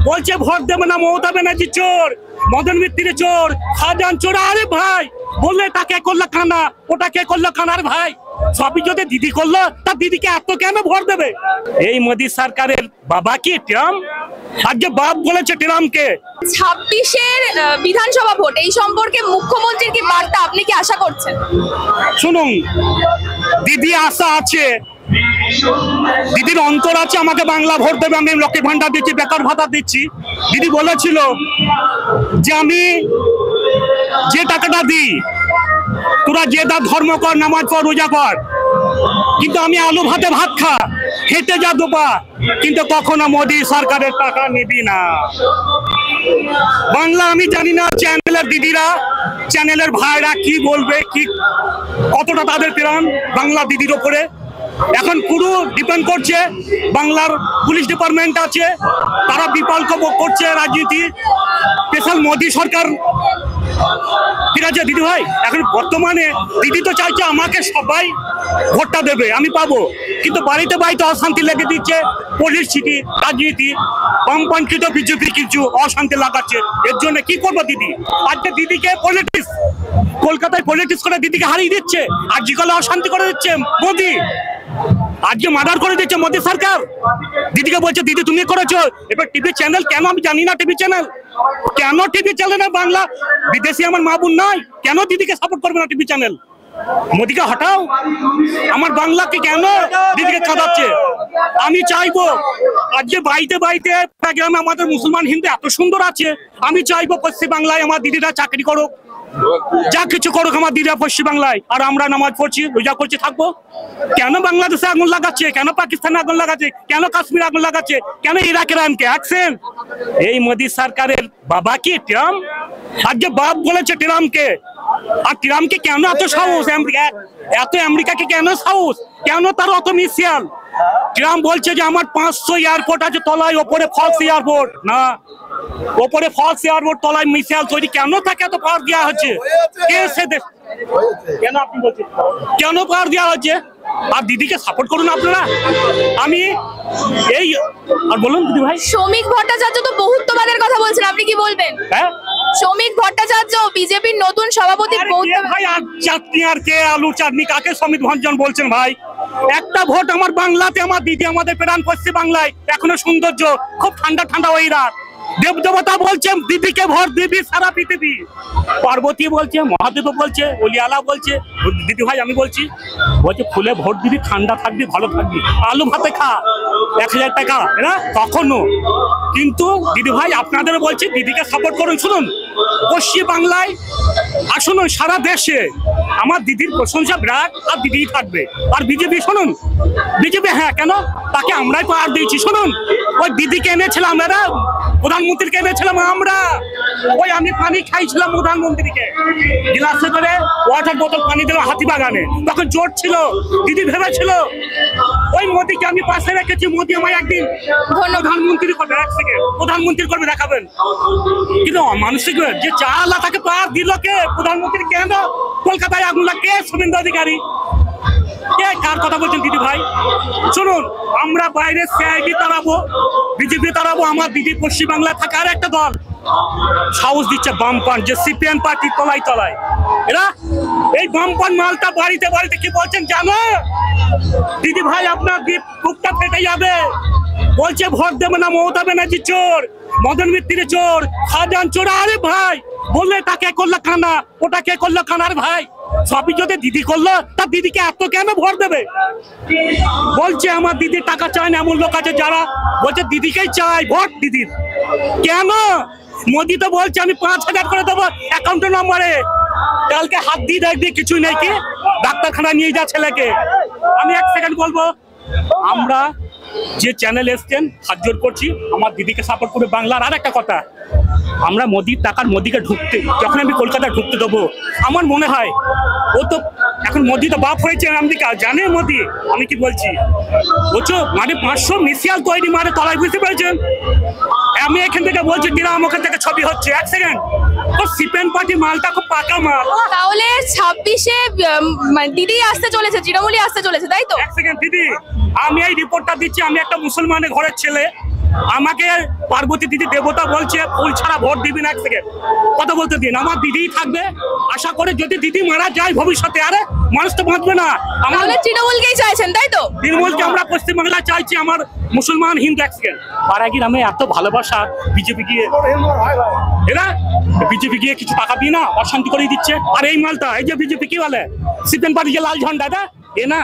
বলছে ভোট দেবে না মমতা ব্যানার্জি চোর, মদন মিত্তির চোর, শাহজাহান চোর। আরে ভাই বললে তাকে করলো কানা, ওটা কে করলো কানার ভাই, সবই যদি দিদি করলো তা দিদিকে এত কেন ভোট দেবে? এই মোদী সরকারের বাবা কি ট্রাম্প? আজকে বাপ বলেছে ট্রাম্পকে। 26-এর বিধানসভা ভোট, এই সম্পর্কে মুখ্যমন্ত্রীর কি বার্তা আপনি কি আশা করছেন? শুনুন, দিদি আশা আছে, দিদির অন্তর আছে আমাকে বাংলা ভোট দেবে, আমি লক্ষ্মী ভান্ডার দিচ্ছি, বেকার ভাতা দিচ্ছি। দিদি বলেছিল যে আমি যে টাকাটা দিই তোরা যে দা ধর্ম কর, নামাজ পড়, রোজা কর, কিন্তু আমি আলু ভাতে ভাত খা, হেঁটে যা দোপা, কিন্তু কখনো মোদী সরকারের টাকা নিবি না। বাংলা আমি জানি না চ্যানেলের দিদিরা, চ্যানেলের ভাইরা কি বলবে, কি কতটা তাদের প্রেরণ বাংলা দিদির ওপরে। এখন পুরো ডিপেন্ড করছে, বাংলার পুলিশ ডিপার্টমেন্ট আছে, তারা বিকল্প করছে রাজনীতি। স্পেশাল মোদী সরকার ঠিক আছে দিদি ভাই। এখন বর্তমানে দিদি তো চাইছে আমাকে সবাই ভোটটা দেবে, আমি পাবো, কিন্তু বাড়িতে বাড়িতে অশান্তি লেগে দিচ্ছে, পুলিশ সিটি রাজনীতি, বামপন্থী তো বিজেপি কিছু অশান্তি লাগাচ্ছে। এর জন্য কি করবো দিদি? আজকে দিদিকে পলিটিক্স, কলকাতায় পলিটিক্স করে দিদিকে হারিয়ে দিচ্ছে, আজকে অশান্তি করে দিচ্ছে মোদী, আজকে মার্ডার করে দিচ্ছে মোদী সরকার। দিদিকে বলছে দিদি তুমি করেছো। এবার টিভি চ্যানেল কেন আমি জানি না, টিভি চ্যানেল কেন, টিভি চ্যানেল বাংলা বিদেশি আমার মা বোন নাই, কেন দিদিকে সাপোর্ট করবে না টিভি চ্যানেল? মোদীকে হটাও, আমার বাংলাকে কেন দিদিকে কাঁদাচ্ছে? আমি চাইবো আজকে বাড়িতে বাড়িতে গ্রামে আমাদের মুসলমান হিন্দু এত সুন্দর আছে, আমি চাইবো পশ্চিম বাংলায় আমার দিদিরা চাকরি করুক, যা কিছু করুক আমার দিদিরা পশ্চিম বাংলায়, আর আমরা নামাজ পড়ছি, রোজা করছি, থাকবো। কেন বাংলাদেশে আগুন লাগাচ্ছে, কেন পাকিস্তানে আগুন লাগাচ্ছে, কেন কাশ্মীর আগুন লাগাচ্ছে, কেন ইরাকের আনকে অ্যাকশন? এই মোদী সরকারের বাবা কি ট্রাম্প? আজকে বাপ বলেছে ট্রাম্পকে, আর ট্রাম্পকে কেন এত সাহস, এত আমেরিকাকে কেন সাহস, কেন তার অত মিসাইল? ট্রাম্প বলছে যে আমার 500 এয়ারপোর্ট আছে তলায়, ওপরে ফলস এয়ারপোর্ট না, ওপরে ফলস এয়ারপোর্ট তলায় মিসাইল তৈরি, কেন তাকে এত পাওয়ার দেওয়া হচ্ছে? কে সে দেশ, কেন আপনি বলছেন কেন পাওয়ার দেওয়া হচ্ছে? আর দিদিকে সাপোর্ট করুন আপনারা। আমি এই আর বলুন দিদি ভাই, শ্রমিক ভট্টাচার্য তো বহুত্ববাদের কথা বলছেন, আপনি কি বলবেন? হ্যাঁ, শ্রমিক ভট্টাচার্য বিজেপির নতুন সভাপতি। ভাই আর চাটনি আর কে আলু চাটনি, কাকে শ্রমিক ভঞ্জন বলছেন ভাই? একটা ভোট আমার বাংলাতে, আমার দিদি আমাদের প্রাণ পশ্চিম বাংলায় এখনো সৌন্দর্য, খুব ঠান্ডা ঠান্ডা ওই রাত। দেবদেবতা বলছে দিদিকে ভোট দিবি, সারা পৃথিবী পার্বতী বলছে, মহাদেব বলছে, অলিয়ালা বলছে, দিদি ভাই আমি বলছি, বলছে ফুলে ভোট দিবি, ঠান্ডা থাকবি, ভালো থাকবি, আলু ভাতে খা, 1000 টাকা এরা কখনো। কিন্তু দিদি ভাই আপনাদের বলছি দিদিকে সাপোর্ট করুন। শুনুন, পশ্চিম বাংলায় আর শুনুন সারা দেশে আমার দিদির প্রশংসা বিরাট, আর দিদি থাকবে। আর বিজেপি শুনুন, বিজেপি হ্যাঁ কেন, তাকে আমরাই পার দিয়েছি। শুনুন, ওই দিদিকে এনেছিলাম, এরা প্রধানমন্ত্রীকে এনেছিলাম আমরা, ওই আমি পানি খাইছিলাম প্রধানমন্ত্রীকে, গিলাসে করে ওয়াটার বোতল পানি দিলাম হাতিবাগানে, তখন জোট ছিল, দিদি ভেবেছিল ওই মোদীকে আমি পাশে রেখেছি, মোদী আমায় একদিন প্রধানমন্ত্রী করবে, এক সেকেন্ড প্রধানমন্ত্রী করবে দেখাবেন। কিন্তু মানুষকে যে চালা তাকে পার দিল কে? প্রধানমন্ত্রী কেন? কলকাতায় আগুন লাগে, শুভেন্দু অধিকারী কার কথা বলছেন দিদি ভাই? শুনুন, আমরা বাইরে সিআইডি তাড়াবো, বিজেপি তাড়াবো, আমার দিদি পশ্চিম বাংলায় থাকা আর একটা দল সাহস দিচ্ছে বামপান, যে সিপিএম পার্টির তলায় তলায় এরা এই বামপান মালটা বাড়িতে বাড়িতে কি বলছেন জানো দিদি ভাই? আপনার বুকটা ফেটে যাবে। বলছে ভোট দেবে না মমতা ব্যানার্জি চোর, মদন মিত্তির চোর, শাহজাহান চোর। আরে ভাই বললে তাকে করলো কানা, ওটা কে করলো কানার ভাই, সবই যদি দিদি করলো তা দিদিকে এত কেন ভোট দেবে? বলছে আমার দিদির টাকা চায় না, এমন লোক আছে যারা বলছে দিদিকেই চাই ভোট দিদির। কেন? মোদি তো বলছে আমি 5000 করে দেবো অ্যাকাউন্ট নম্বরে, কালকে হাত দিয়ে দেখবি কিছুই নেই, কি ডাক্তারখানা নিয়ে যা ছেলেকে। আমি এক সেকেন্ড বলবো, আমরা যে চ্যানেল এসছেন হাত জোর করছি, আমার দিদিকে সাপোর্ট করে বাংলার। আর একটা কথা, আমরা মোদির টাকার মোদিকে ঢুকতে, যখন আমি কলকাতা ঢুকতে দেবো, আমার মনে হয় ও তো এখন মোদি তো বাপ হয়েছে আমেরিকা, জানে মোদি আমি কি বলছি? বলছো মানে 500 মিসাইল তৈরি মানে তলায়, বুঝতে পেরেছেন? আমি এখান থেকে বলছি দিলাম, ওখান থেকে ছবি হচ্ছে, এক সেকেন্ড। ও সিপিএম পার্টি মালটা খুব পাকা মাল। তাহলে 26-এ দিদি আসতে চলেছে, তৃণমূলই আসতে চলেছে, তাই তো? এক সেকেন্ড দিদি, আমি এই রিপোর্টটা দিচ্ছি, আমি একটা মুসলমানের ঘরের ছেলে, আমাকে পার্বতী দিদি দেবতা বলছে ফুল ছাড়া ভোট দিবি না, এক সেকেন্ড কথা বলতে দিন, আমার দিদিই থাকবে। আশা করে যদি দিদি মারা যায় ভবিষ্যতে, আরে মানুষ তো বাঁচবে না। আমরা তাহলে তৃণমূলকেই চাইছেন তাই তো? তৃণমূলকে আমরা পশ্চিমবাংলা চাইছি, আমার মুসলমান হিন্দু এক সেকেন্ড। পাড়াগির আমি এত ভালোবাসা, বিজেপি গিয়ে এরা বিজেপি গিয়ে কিছু টাকা দিয়ে না অশান্তি করে দিচ্ছে। আর এই মালটা এই যে বিজেপি কি বলে সিপিএম পার্টি যে লাল ঝন্ডা, এ না